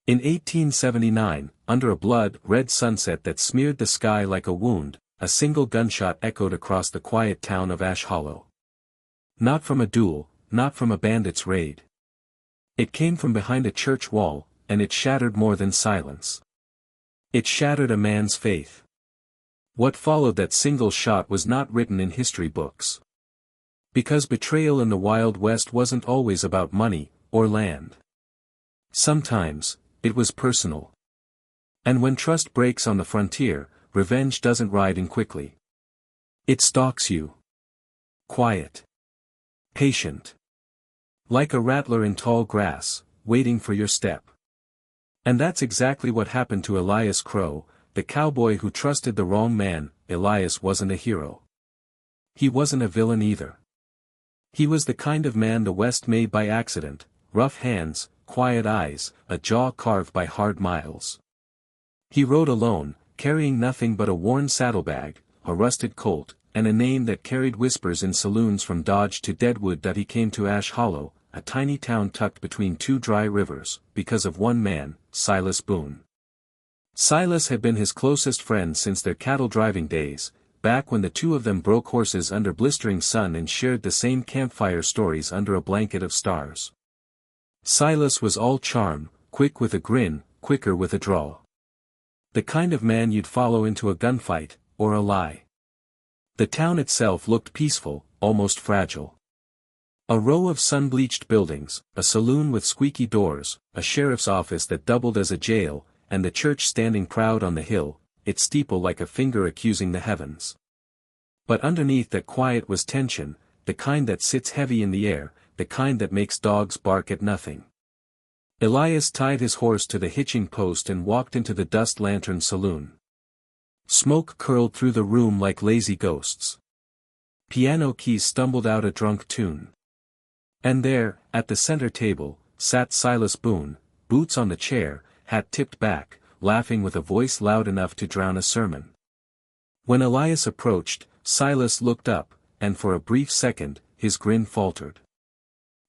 In 1879, under a blood-red sunset that smeared the sky like a wound, a single gunshot echoed across the quiet town of Ash Hollow. Not from a duel, not from a bandit's raid. It came from behind a church wall, and it shattered more than silence. It shattered a man's faith. What followed that single shot was not written in history books. Because betrayal in the Wild West wasn't always about money, or land. Sometimes, it was personal. And when trust breaks on the frontier, revenge doesn't ride in quickly. It stalks you. Quiet. Patient. Like a rattler in tall grass, waiting for your step. And that's exactly what happened to Elias Crowe, the cowboy who trusted the wrong man. Elias wasn't a hero. He wasn't a villain either. He was the kind of man the West made by accident: rough hands, quiet eyes, a jaw carved by hard miles. He rode alone, carrying nothing but a worn saddlebag, a rusted colt, and a name that carried whispers in saloons from Dodge to Deadwood that he came to Ash Hollow, a tiny town tucked between two dry rivers, because of one man, Silas Boone. Silas had been his closest friend since their cattle-driving days, back when the two of them broke horses under blistering sun and shared the same campfire stories under a blanket of stars. Silas was all charm, quick with a grin, quicker with a drawl. The kind of man you'd follow into a gunfight, or a lie. The town itself looked peaceful, almost fragile. A row of sun-bleached buildings, a saloon with squeaky doors, a sheriff's office that doubled as a jail, and the church standing proud on the hill, its steeple like a finger accusing the heavens. But underneath that quiet was tension, the kind that sits heavy in the air, the kind that makes dogs bark at nothing. Elias tied his horse to the hitching post and walked into the dust lantern saloon. Smoke curled through the room like lazy ghosts. Piano keys stumbled out a drunk tune. And there, at the center table, sat Silas Boone, boots on the chair, hat tipped back, laughing with a voice loud enough to drown a sermon. When Elias approached, Silas looked up, and for a brief second, his grin faltered.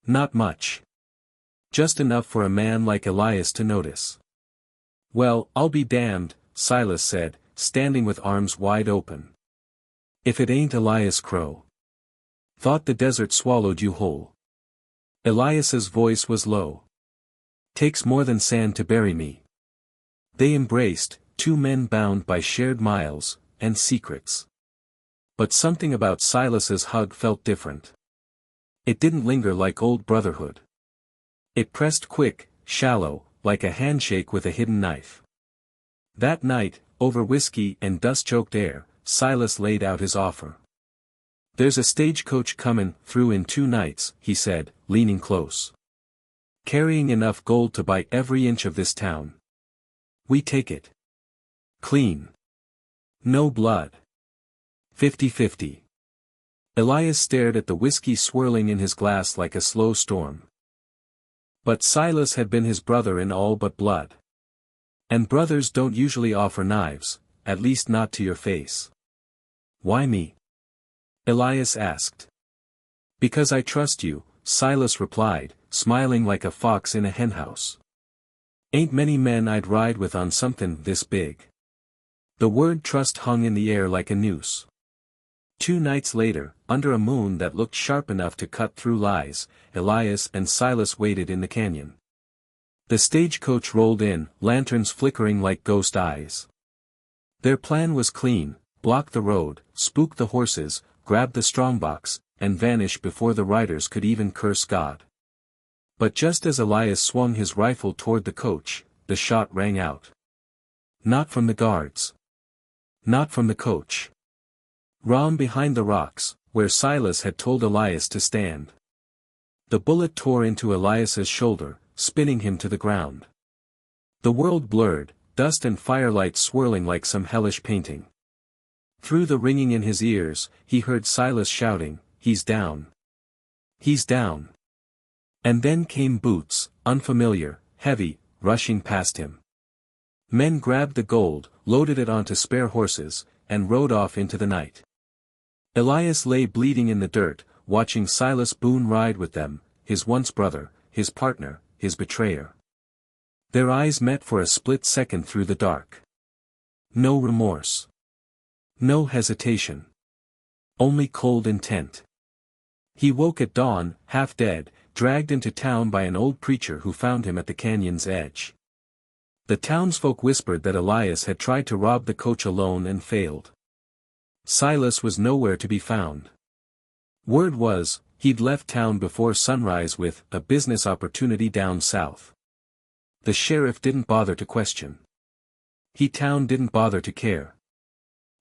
Not much. Just enough for a man like Elias to notice. "Well, I'll be damned," Silas said, standing with arms wide open. "If it ain't Elias Crowe. Thought the desert swallowed you whole." Elias's voice was low. "Takes more than sand to bury me." They embraced, two men bound by shared miles, and secrets. But something about Silas's hug felt different. It didn't linger like old brotherhood. It pressed quick, shallow, like a handshake with a hidden knife. That night, over whiskey and dust-choked air, Silas laid out his offer. "There's a stagecoach comin' through in 2 nights," he said, leaning close. "Carrying enough gold to buy every inch of this town. We take it. Clean. No blood. 50-50. Elias stared at the whiskey swirling in his glass like a slow storm. But Silas had been his brother in all but blood. And brothers don't usually offer knives, at least not to your face. "Why me?" Elias asked. "Because I trust you," Silas replied, smiling like a fox in a henhouse. "Ain't many men I'd ride with on something this big." The word trust hung in the air like a noose. 2 nights later, under a moon that looked sharp enough to cut through lies, Elias and Silas waited in the canyon. The stagecoach rolled in, lanterns flickering like ghost eyes. Their plan was clean: block the road, spook the horses, grab the strongbox, and vanish before the riders could even curse God. But just as Elias swung his rifle toward the coach, the shot rang out. Not from the guards. Not from the coach. Ram behind the rocks, where Silas had told Elias to stand. The bullet tore into Elias's shoulder, spinning him to the ground. The world blurred, dust and firelight swirling like some hellish painting. Through the ringing in his ears, he heard Silas shouting, "He's down. He's down." And then came boots, unfamiliar, heavy, rushing past him. Men grabbed the gold, loaded it onto spare horses, and rode off into the night. Elias lay bleeding in the dirt, watching Silas Boone ride with them, his once brother, his partner, his betrayer. Their eyes met for a split second through the dark. No remorse. No hesitation. Only cold intent. He woke at dawn, half dead, dragged into town by an old preacher who found him at the canyon's edge. The townsfolk whispered that Elias had tried to rob the coach alone and failed. Silas was nowhere to be found. Word was, he'd left town before sunrise with a business opportunity down south. The sheriff didn't bother to question. Town didn't bother to care.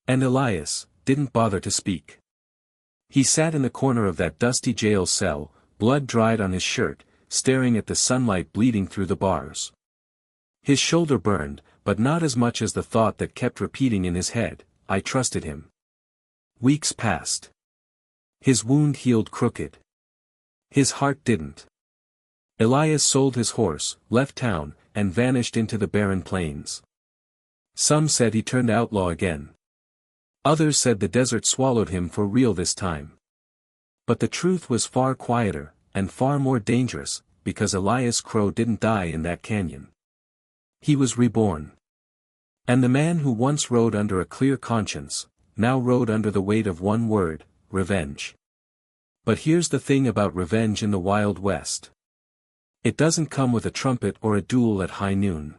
And Elias didn't bother to speak. He sat in the corner of that dusty jail cell, blood dried on his shirt, staring at the sunlight bleeding through the bars. His shoulder burned, but not as much as the thought that kept repeating in his head, I trusted him. Weeks passed. His wound healed crooked. His heart didn't. Elias sold his horse, left town, and vanished into the barren plains. Some said he turned outlaw again. Others said the desert swallowed him for real this time. But the truth was far quieter, and far more dangerous, because Elias Crowe didn't die in that canyon. He was reborn. And the man who once rode under a clear conscience, now rode under the weight of one word, revenge. But here's the thing about revenge in the Wild West. It doesn't come with a trumpet or a duel at high noon.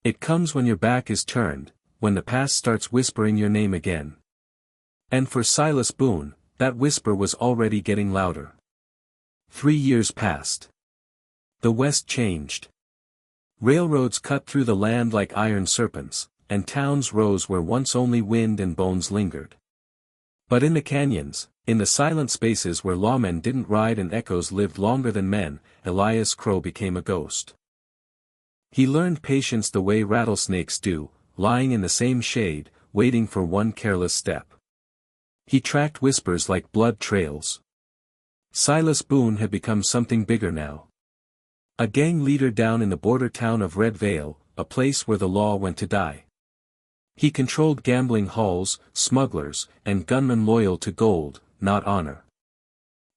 It comes when your back is turned, when the past starts whispering your name again. And for Silas Boone, that whisper was already getting louder. 3 years passed. The West changed. Railroads cut through the land like iron serpents, and towns rose where once only wind and bones lingered. But in the canyons, in the silent spaces where lawmen didn't ride and echoes lived longer than men, Elias Crowe became a ghost. He learned patience the way rattlesnakes do, lying in the same shade, waiting for one careless step. He tracked whispers like blood trails. Silas Boone had become something bigger now. A gang leader down in the border town of Red Vale, a place where the law went to die. He controlled gambling halls, smugglers, and gunmen loyal to gold, not honor.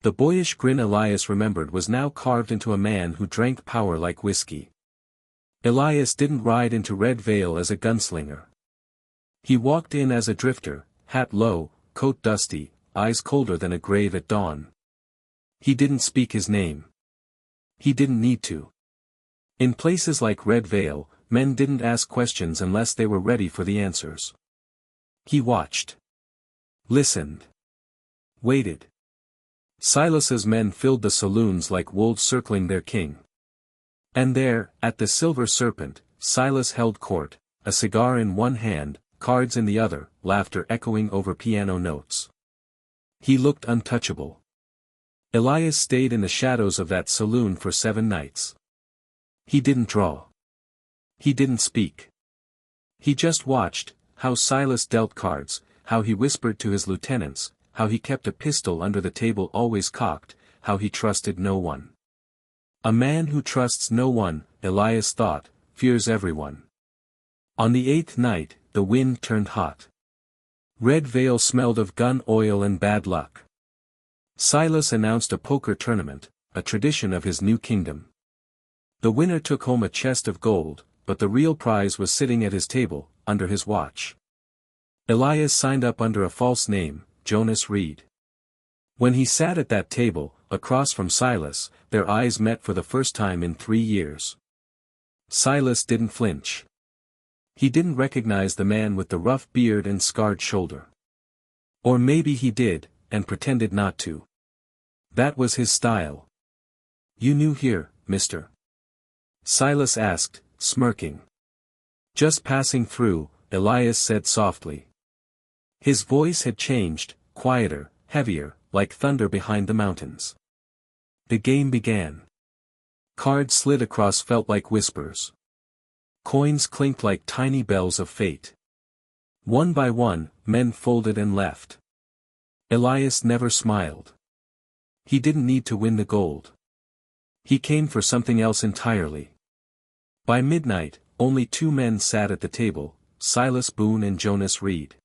The boyish grin Elias remembered was now carved into a man who drank power like whiskey. Elias didn't ride into Red Vale as a gunslinger. He walked in as a drifter, hat low, coat dusty, eyes colder than a grave at dawn. He didn't speak his name. He didn't need to. In places like Red Vale, men didn't ask questions unless they were ready for the answers. He watched. Listened. Waited. Silas's men filled the saloons like wolves circling their king. And there, at the Silver Serpent, Silas held court, a cigar in one hand, cards in the other, laughter echoing over piano notes. He looked untouchable. Elias stayed in the shadows of that saloon for 7 nights. He didn't draw. He didn't speak. He just watched, how Silas dealt cards, how he whispered to his lieutenants, how he kept a pistol under the table always cocked, how he trusted no one. A man who trusts no one, Elias thought, fears everyone. On the 8th night, the wind turned hot. Red Vale smelled of gun oil and bad luck. Silas announced a poker tournament, a tradition of his new kingdom. The winner took home a chest of gold, but the real prize was sitting at his table, under his watch. Elias signed up under a false name, Jonas Reed. When he sat at that table, across from Silas, their eyes met for the first time in 3 years. Silas didn't flinch. He didn't recognize the man with the rough beard and scarred shoulder. Or maybe he did, and pretended not to. That was his style. "You new here, mister?" Silas asked, smirking. "Just passing through," Elias said softly. His voice had changed, quieter, heavier, like thunder behind the mountains. The game began. Cards slid across felt like whispers. Coins clinked like tiny bells of fate. One by one, men folded and left. Elias never smiled. He didn't need to win the gold. He came for something else entirely. By midnight, only 2 men sat at the table, Silas Boone and Jonas Reed.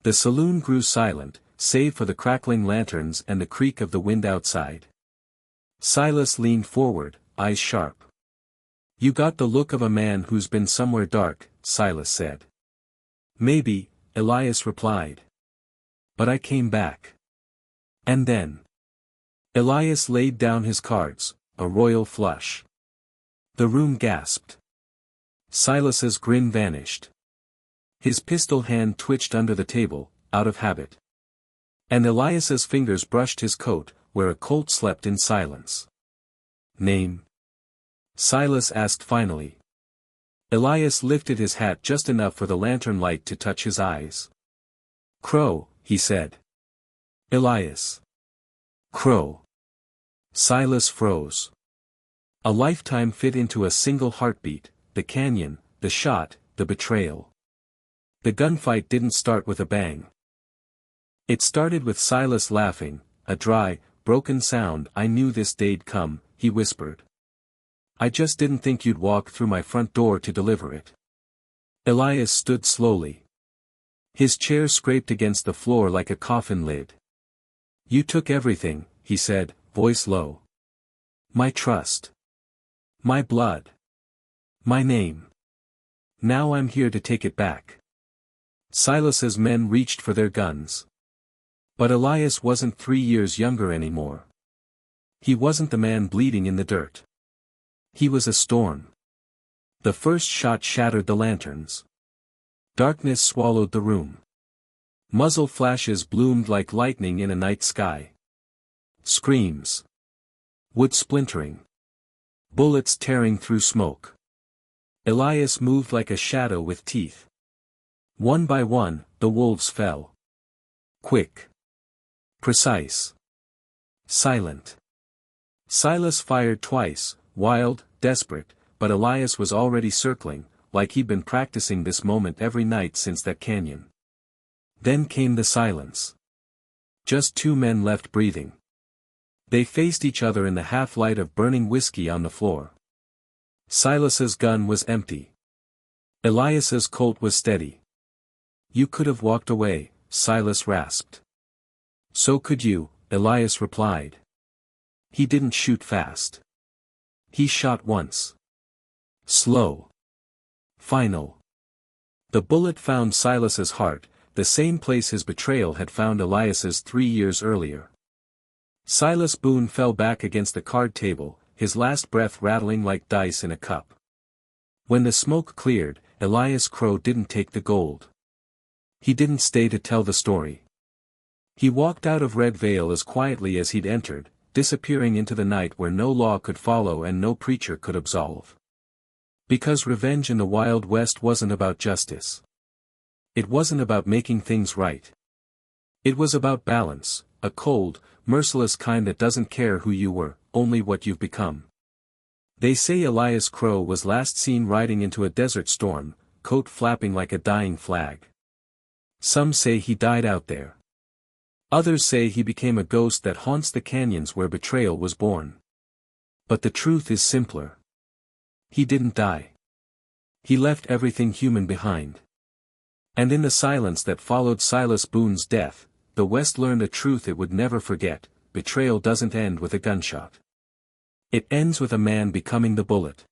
The saloon grew silent, save for the crackling lanterns and the creak of the wind outside. Silas leaned forward, eyes sharp. You got the look of a man who's been somewhere dark, Silas said. Maybe, Elias replied. But I came back. And then. Elias laid down his cards, a royal flush. The room gasped. Silas's grin vanished. His pistol hand twitched under the table, out of habit. And Elias's fingers brushed his coat, where a colt slept in silence. Name? Silas asked finally. Elias lifted his hat just enough for the lantern light to touch his eyes. Crowe, he said. Elias. Crowe. Silas froze. A lifetime fit into a single heartbeat, the canyon, the shot, the betrayal. The gunfight didn't start with a bang. It started with Silas laughing, a dry, broken sound. I knew this day'd come, he whispered. I just didn't think you'd walk through my front door to deliver it. Elias stood slowly. His chair scraped against the floor like a coffin lid. You took everything, he said, voice low. My trust. My blood. My name. Now I'm here to take it back. Silas's men reached for their guns. But Elias wasn't 3 years younger anymore. He wasn't the man bleeding in the dirt. He was a storm. The first shot shattered the lanterns. Darkness swallowed the room. Muzzle flashes bloomed like lightning in a night sky. Screams. Wood splintering. Bullets tearing through smoke. Elias moved like a shadow with teeth. One by one, the wolves fell. Quick. Precise. Silent. Silas fired twice, wild, desperate, but Elias was already circling, like he'd been practicing this moment every night since that canyon. Then came the silence. Just 2 men left breathing. They faced each other in the half-light of burning whiskey on the floor. Silas's gun was empty. Elias's Colt was steady. You could have walked away, Silas rasped. So could you, Elias replied. He didn't shoot fast. He shot once. Slow. Final. The bullet found Silas's heart, the same place his betrayal had found Elias's 3 years earlier. Silas Boone fell back against the card table, his last breath rattling like dice in a cup. When the smoke cleared, Elias Crowe didn't take the gold. He didn't stay to tell the story. He walked out of Red Vale as quietly as he'd entered, disappearing into the night where no law could follow and no preacher could absolve. Because revenge in the Wild West wasn't about justice. It wasn't about making things right. It was about balance, a cold, merciless kind that doesn't care who you were, only what you've become. They say Elias Crowe was last seen riding into a desert storm, coat flapping like a dying flag. Some say he died out there. Others say he became a ghost that haunts the canyons where betrayal was born. But the truth is simpler. He didn't die. He left everything human behind. And in the silence that followed Silas Boone's death, the West learned a truth it would never forget: betrayal doesn't end with a gunshot. It ends with a man becoming the bullet.